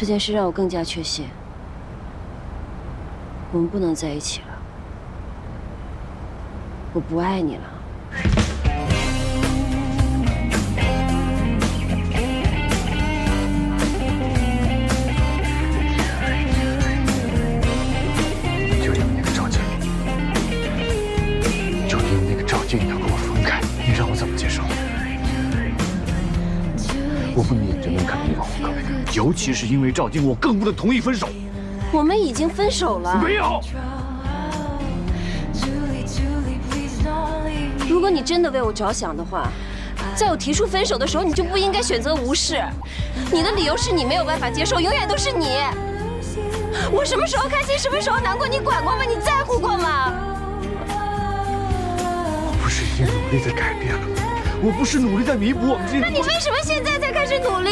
这件事让我更加确信，我们不能在一起了。我不爱你了。就因为那个赵静，就因为那个赵静要跟我分开，你让我怎么接受？我不能眼睁睁看着你往后退，尤其是因为赵静，我更不能同意分手。我们已经分手了。没有。如果你真的为我着想的话，在我提出分手的时候，你就不应该选择无视。你的理由是你没有办法接受，永远都是你。我什么时候开心，什么时候难过，你管过吗？你在乎过吗？我不是已经努力在改变了吗？我不是努力在弥补我们之间的。那你为什么现在才开始努力？